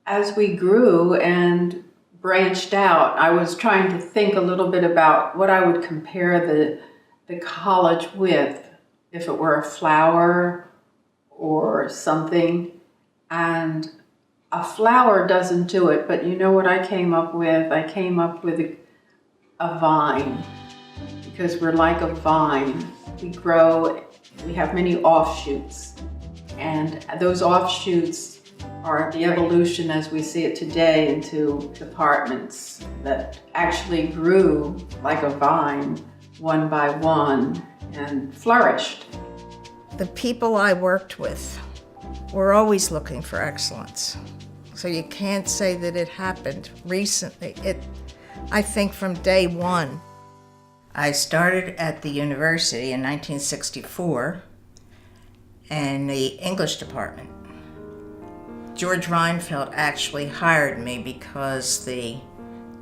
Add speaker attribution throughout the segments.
Speaker 1: As we grew and branched out, I was trying to think a little bit about what I would compare the college with, if it were a flower or something. And a flower doesn't do it, but you know what I came up with? I came up with a vine, because we're like a vine. We grow, we have many offshoots, and those offshoots are the evolution as we see it today into departments that actually grew like a vine, one by one, and flourished.
Speaker 2: The people I worked with were always looking for excellence. So you can't say that it happened recently. I think from day one. I started at the university in 1964 in the English department. George Reinfeldt actually hired me because the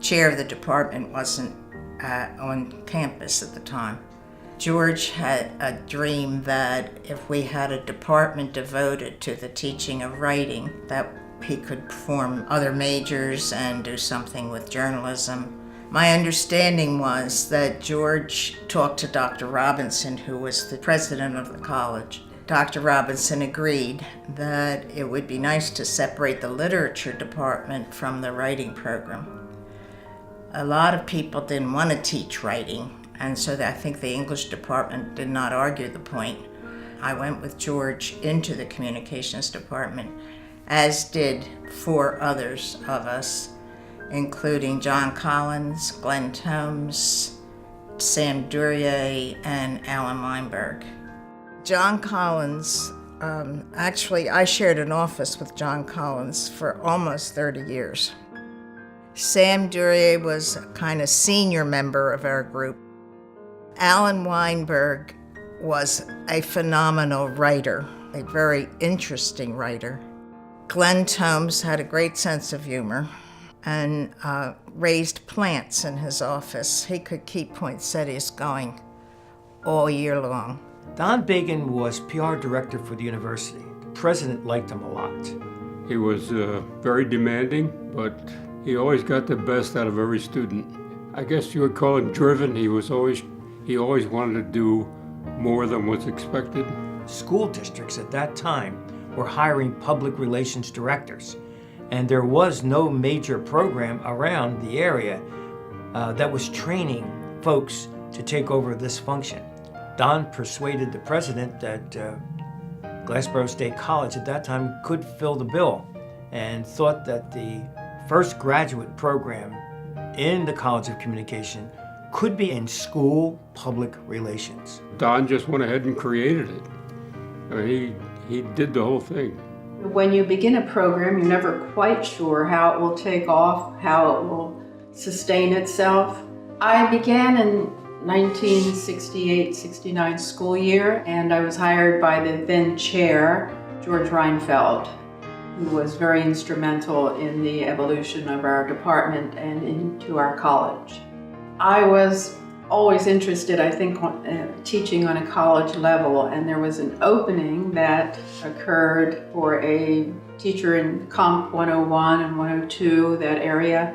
Speaker 2: chair of the department wasn't on campus at the time. George had a dream that if we had a department devoted to the teaching of writing, that he could perform other majors and do something with journalism. My understanding was that George talked to Dr. Robinson, who was the president of the college. Dr. Robinson agreed that it would be nice to separate the literature department from the writing program. A lot of people didn't want to teach writing, and so I think the English department did not argue the point. I went with George into the communications department, as did 4 others of us, including John Collins, Glenn Tomes, Sam Duryea, and Alan Weinberg. John Collins, actually I shared an office with John Collins for almost 30 years. Sam Duryea was a kind of senior member of our group. Alan Weinberg was a phenomenal writer, a very interesting writer. Glenn Tomes had a great sense of humor and raised plants in his office. He could keep poinsettias going all year long.
Speaker 3: Don Bagan was PR director for the university. The president liked him a lot.
Speaker 4: He was very demanding, but he always got the best out of every student. I guess you would call him driven. He always wanted to do more than was expected.
Speaker 3: School districts at that time were hiring public relations directors, and there was no major program around the area that was training folks to take over this function. Don persuaded the president that Glassboro State College at that time could fill the bill, and thought that the first graduate program in the College of Communication could be in school public relations.
Speaker 4: Don just went ahead and created it. I mean, he did the whole thing.
Speaker 1: When you begin a program, you're never quite sure how it will take off, how it will sustain itself. I began in 1968-69 school year, and I was hired by the then chair, George Reinfeldt, who was very instrumental in the evolution of our department and into our college. I was always interested, I think, teaching on a college level, and there was an opening that occurred for a teacher in Comp 101 and 102, that area.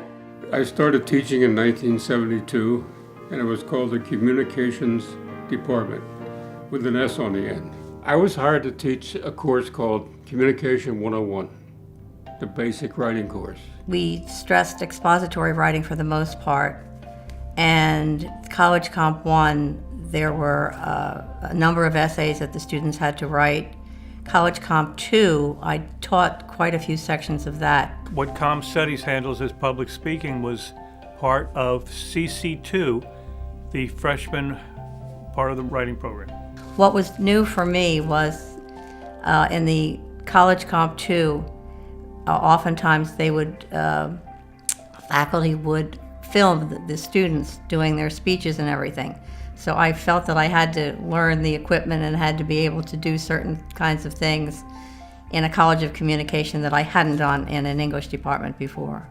Speaker 4: I started teaching in 1972, and it was called the Communications Department, with an S on the end. I was hired to teach a course called Communication 101, the basic writing course.
Speaker 5: We stressed expository writing for the most part, and College Comp 1, there were a number of essays that the students had to write. College Comp 2, I taught quite a few sections of that.
Speaker 6: What Comm Studies handles as public speaking was part of CC2, the freshman part of the writing program.
Speaker 5: What was new for me was in the College Comp 2, oftentimes they would, faculty would film the students doing their speeches and everything. So I felt that I had to learn the equipment and had to be able to do certain kinds of things in a College of Communication that I hadn't done in an English department before.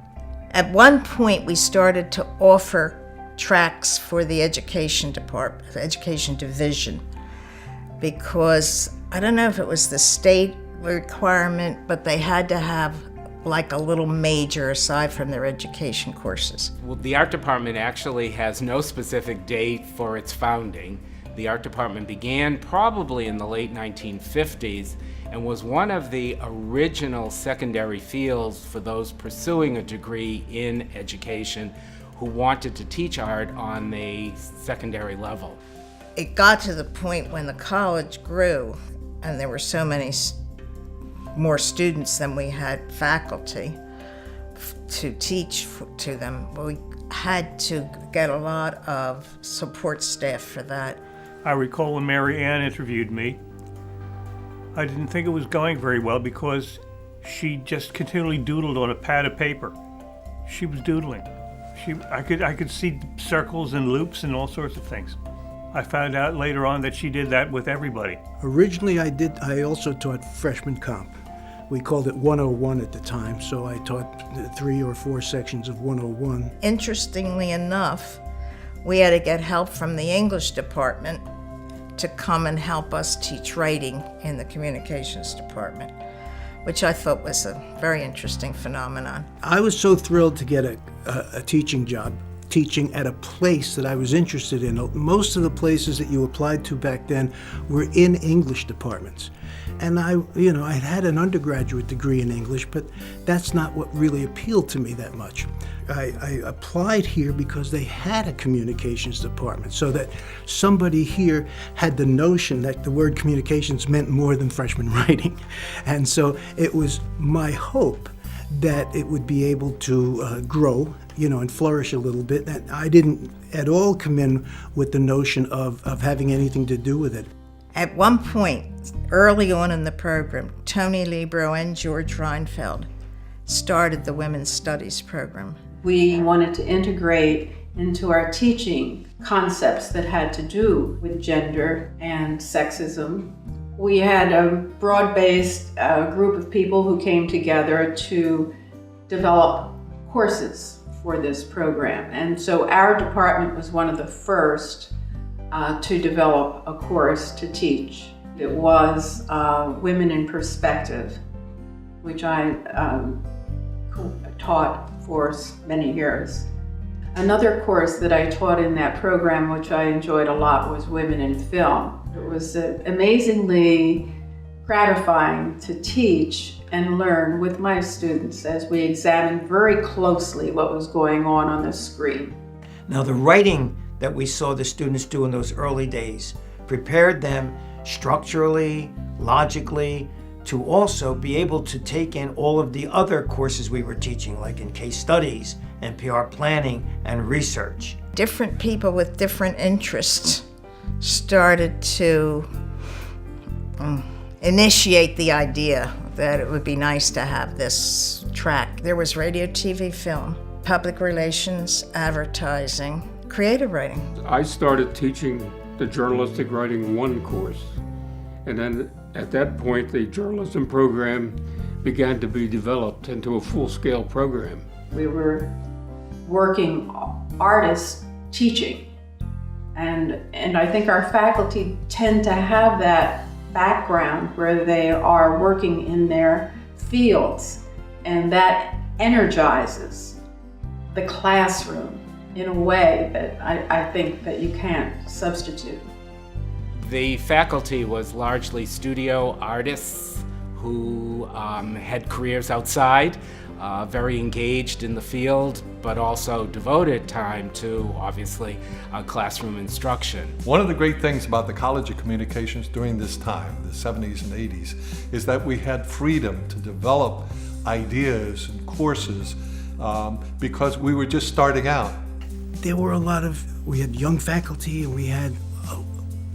Speaker 2: At one point, we started to offer tracks for the education department, the education division, because I don't know if it was the state requirement, but they had to have like a little major aside from their education courses?
Speaker 7: Well, the art department actually has no specific date for its founding. The art department began probably in the late 1950s and was one of the original secondary fields for those pursuing a degree in education who wanted to teach art on the secondary level.
Speaker 2: It got to the point when the college grew and there were so many more students than we had faculty to teach to them. We had to get a lot of support staff for that.
Speaker 6: I recall when Mary Ann interviewed me, I didn't think it was going very well because she just continually doodled on a pad of paper. She was doodling. I could see circles and loops and all sorts of things. I found out later on that she did that with everybody.
Speaker 8: Originally I also taught freshman comp. We called it 101 at the time, so I taught 3 or 4 sections of 101.
Speaker 2: Interestingly enough, we had to get help from the English department to come and help us teach writing in the communications department, which I thought was a very interesting phenomenon.
Speaker 8: I was so thrilled to get a teaching job, teaching at a place that I was interested in. Most of the places that you applied to back then were in English departments. And I had an undergraduate degree in English, but that's not what really appealed to me that much. I applied here because they had a communications department, so that somebody here had the notion that the word communications meant more than freshman writing. And so it was my hope that it would be able to grow, and flourish a little bit. And I didn't at all come in with the notion of having anything to do with it.
Speaker 2: At one point, early on in the program, Tony Libro and George Reinfeld started the Women's Studies program.
Speaker 1: We wanted to integrate into our teaching concepts that had to do with gender and sexism. We had a broad-based group of people who came together to develop courses for this program. And so our department was one of the first to develop a course to teach. It was Women in Perspective, which I taught for many years. Another course that I taught in that program, which I enjoyed a lot, was Women in Film. It was amazingly gratifying to teach and learn with my students as we examined very closely what was going on the screen.
Speaker 3: Now, the writing that we saw the students do in those early days prepared them structurally, logically, to also be able to take in all of the other courses we were teaching, like in case studies and PR planning and research.
Speaker 2: Different people with different interests started to initiate the idea that it would be nice to have this track. There was radio, TV, film, public relations, advertising, creative writing.
Speaker 4: I started teaching the Journalistic Writing 1 course, and then at that point the journalism program began to be developed into a full-scale program.
Speaker 1: We were working artists teaching, and I think our faculty tend to have that background where they are working in their fields, and that energizes the classroom in a way that I think that you can't substitute.
Speaker 7: The faculty was largely studio artists who had careers outside, very engaged in the field, but also devoted time to, obviously, classroom instruction.
Speaker 9: One of the great things about the College of Communications during this time, the 70s and 80s, is that we had freedom to develop ideas and courses because we were just starting out.
Speaker 8: There were we had young faculty, and we had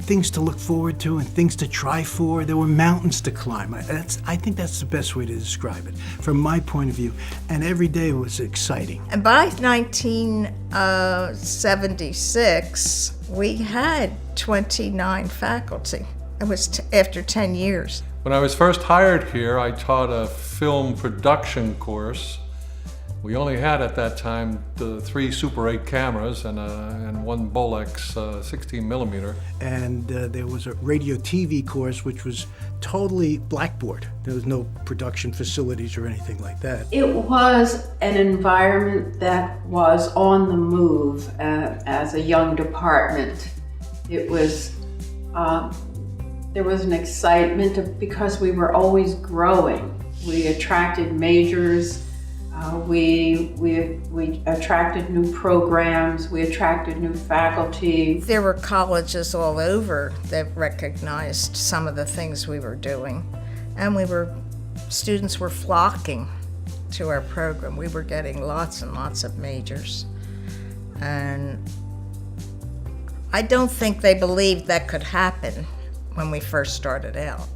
Speaker 8: things to look forward to and things to try for. There were mountains to climb. I think that's the best way to describe it from my point of view. And every day was exciting.
Speaker 2: And by 1976, we had 29 faculty. It was after 10 years.
Speaker 9: When I was first hired here, I taught a film production course, We only had at that time the 3 Super 8 cameras and one Bolex 16 millimeter.
Speaker 8: And there was a radio TV course, which was totally blackboard. There was no production facilities or anything like that.
Speaker 1: It was an environment that was on the move as a young department. It was, there was an excitement because we were always growing. We attracted majors. We attracted new programs, we attracted new faculty.
Speaker 2: There were colleges all over that recognized some of the things we were doing, and students were flocking to our program. We were getting lots and lots of majors, and I don't think they believed that could happen when we first started out.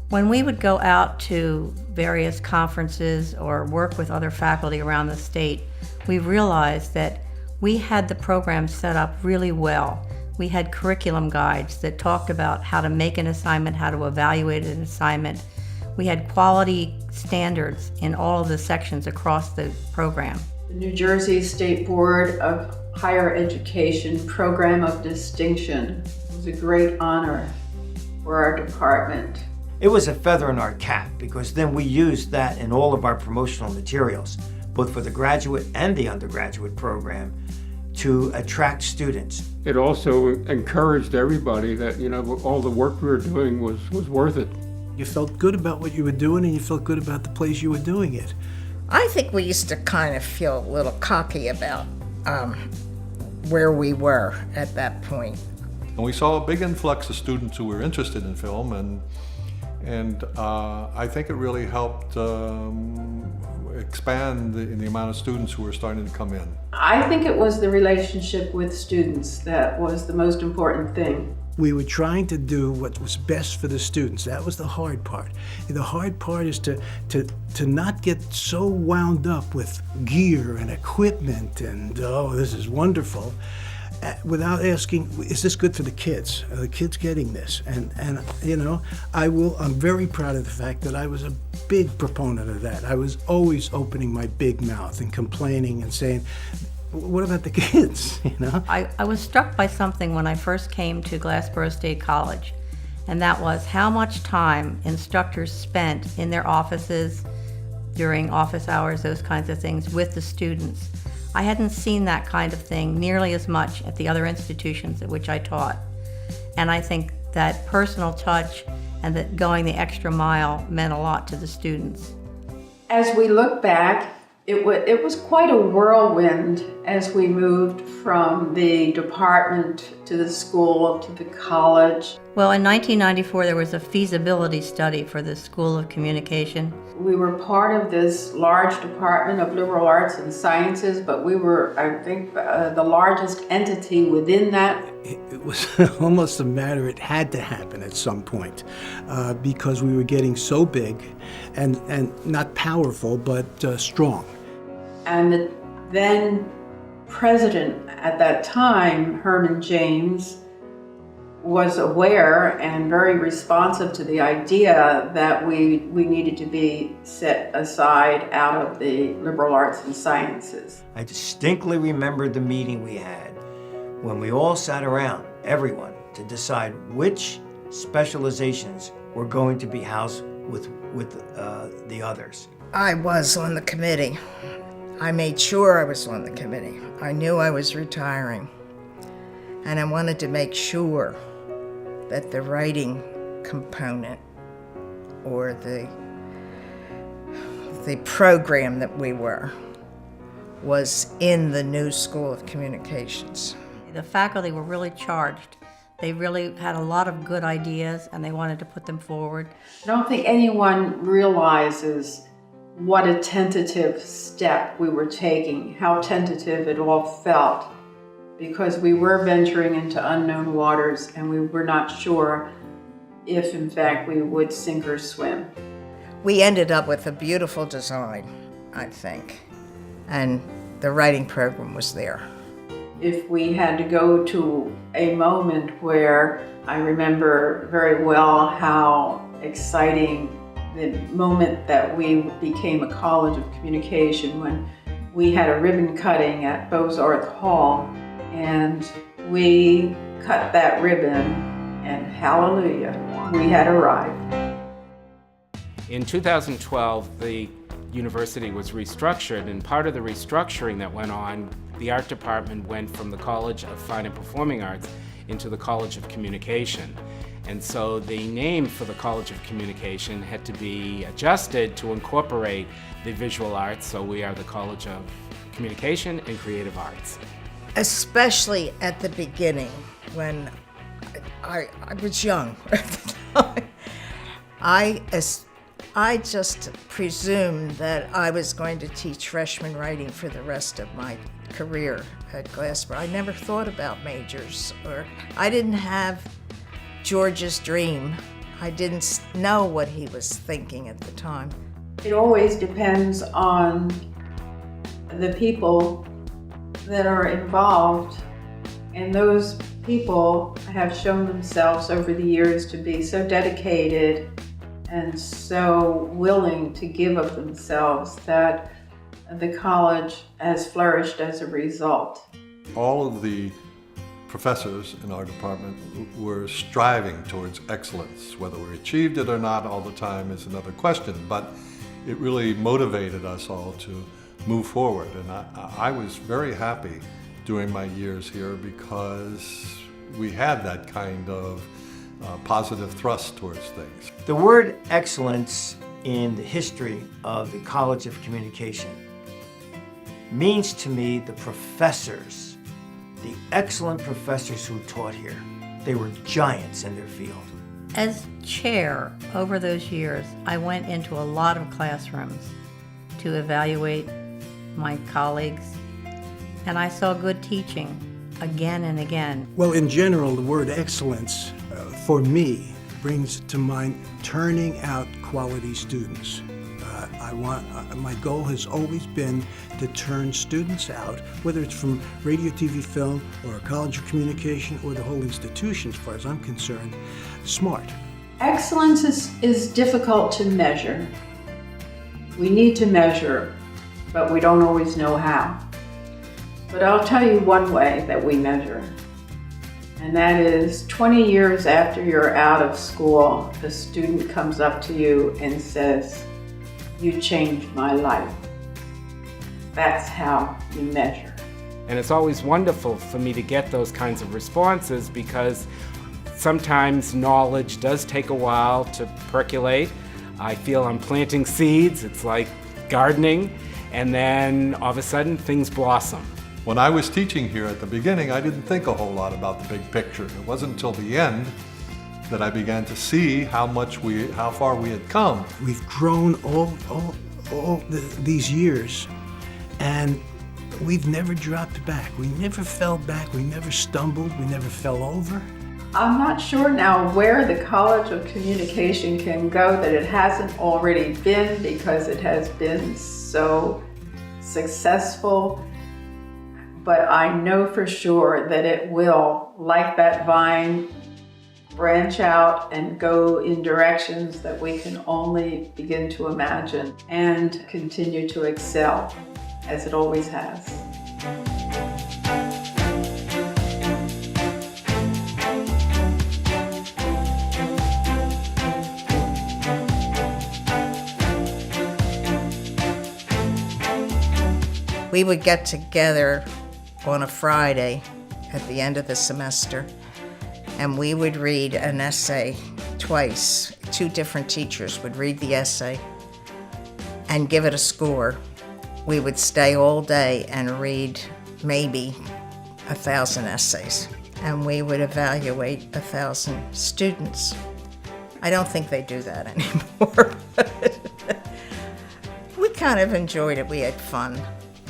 Speaker 5: When we would go out to various conferences or work with other faculty around the state, we realized that we had the program set up really well. We had curriculum guides that talked about how to make an assignment, how to evaluate an assignment. We had quality standards in all of the sections across the program.
Speaker 1: The New Jersey State Board of Higher Education Program of Distinction was a great honor for our department.
Speaker 3: It was a feather in our cap because then we used that in all of our promotional materials, both for the graduate and the undergraduate program, to attract students.
Speaker 4: It also encouraged everybody that, all the work we were doing was worth it.
Speaker 8: You felt good about what you were doing, and you felt good about the place you were doing it.
Speaker 2: I think we used to kind of feel a little cocky about where we were at that point.
Speaker 9: And we saw a big influx of students who were interested in film, and I think it really helped expand the amount of students who were starting to come in.
Speaker 1: I think it was the relationship with students that was the most important thing.
Speaker 8: We were trying to do what was best for the students. That was the hard part. The hard part is to not get so wound up with gear and equipment and, oh, this is wonderful, without asking, is this good for the kids? Are the kids getting this? And I'm very proud of the fact that I was a big proponent of that. I was always opening my big mouth and complaining and saying, what about the kids,
Speaker 5: I was struck by something when I first came to Glassboro State College, and that was how much time instructors spent in their offices during office hours, those kinds of things, with the students. I hadn't seen that kind of thing nearly as much at the other institutions at which I taught. And I think that personal touch and that going the extra mile meant a lot to the students.
Speaker 1: As we look back, it was quite a whirlwind as we moved from the department to the school to the college.
Speaker 5: Well, in 1994, there was a feasibility study for the School of Communication.
Speaker 1: We were part of this large department of liberal arts and sciences, but we were, I think, the largest entity within that.
Speaker 8: It was almost a matter, it had to happen at some point because we were getting so big and not powerful, but strong.
Speaker 1: And the then president at that time, Herman James, was aware and very responsive to the idea that we needed to be set aside out of the liberal arts and sciences.
Speaker 3: I distinctly remember the meeting we had when we all sat around, everyone, to decide which specializations were going to be housed with the others.
Speaker 2: I was on the committee. I made sure I was on the committee. I knew I was retiring, and I wanted to make sure that the writing component or the program that we were was in the new School of Communications.
Speaker 5: The faculty were really charged. They really had a lot of good ideas and they wanted to put them forward.
Speaker 1: I don't think anyone realizes what a tentative step we were taking, how tentative it all felt, because we were venturing into unknown waters and we were not sure if in fact we would sink or swim.
Speaker 2: We ended up with a beautiful design, I think, and the writing program was there.
Speaker 1: If we had to go to a moment where I remember very well how exciting the moment that we became a college of communication, when we had a ribbon cutting at Beaux-Arts Hall, and we cut that ribbon, and hallelujah, we had arrived.
Speaker 7: In 2012, the university was restructured, and part of the restructuring that went on, the art department went from the College of Fine and Performing Arts into the College of Communication. And so the name for the College of Communication had to be adjusted to incorporate the visual arts, so we are the College of Communication and Creative Arts.
Speaker 2: Especially at the beginning when I was young. I just presumed that I was going to teach freshman writing for the rest of my career at Glasper. I never thought about majors, or I didn't have George's dream. I didn't know what he was thinking at the time.
Speaker 1: It always depends on the people that are involved, and those people have shown themselves over the years to be so dedicated and so willing to give of themselves that the college has flourished as a result.
Speaker 9: All of the professors in our department were striving towards excellence. Whether we achieved it or not all the time is another question, but it really motivated us all to move forward. And I was very happy during my years here because we had that kind of positive thrust towards things.
Speaker 3: The word excellence in the history of the College of Communication means to me the professors, the excellent professors who taught here. They were giants in their field.
Speaker 5: As chair over those years, I went into a lot of classrooms to evaluate my colleagues, and I saw good teaching again and again.
Speaker 8: Well, in general, the word excellence, for me, brings to mind turning out quality students. My goal has always been to turn students out, whether it's from radio, TV, film, or a college of communication, or the whole institution, as far as I'm concerned, smart.
Speaker 1: Excellence is difficult to measure. We need to measure, but we don't always know how. But I'll tell you one way that we measure, and that is 20 years after you're out of school, a student comes up to you and says, "You changed my life." That's how you measure.
Speaker 7: And it's always wonderful for me to get those kinds of responses because sometimes knowledge does take a while to percolate. I feel I'm planting seeds, it's like gardening, and then all of a sudden things blossom.
Speaker 9: When I was teaching here at the beginning, I didn't think a whole lot about the big picture. It wasn't until the end that I began to see how far we had come.
Speaker 8: We've grown all these years, and we've never dropped back. We never fell back. We never stumbled. We never fell over.
Speaker 1: I'm not sure now where the College of Communication can go that it hasn't already been, because it has been so successful. But I know for sure that it will, like that vine, branch out and go in directions that we can only begin to imagine and continue to excel as it always has.
Speaker 2: We would get together on a Friday at the end of the semester, and we would read an essay twice. Two different teachers would read the essay and give it a score. We would stay all day and read maybe 1,000 essays, and we would evaluate 1,000 students. I don't think they do that anymore, but we kind of enjoyed it. We had fun.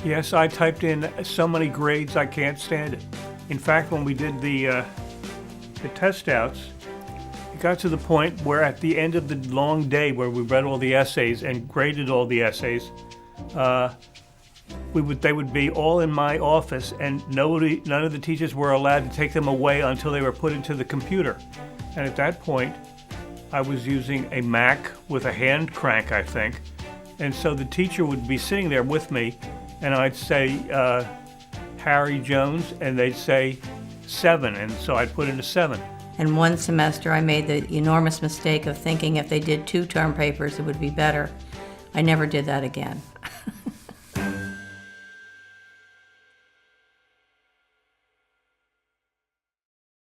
Speaker 6: Yes, I typed in so many grades I can't stand it. In fact, when we did the test outs, it got to the point where at the end of the long day where we read all the essays and graded all the essays, they would be all in my office, and none of the teachers were allowed to take them away until they were put into the computer. And at that point, I was using a Mac with a hand crank, I think. And so the teacher would be sitting there with me, and I'd say Harry Jones, and they'd say 7, and so I'd put in a 7.
Speaker 5: And one semester, I made the enormous mistake of thinking if they did 2 term papers, it would be better. I never did that again.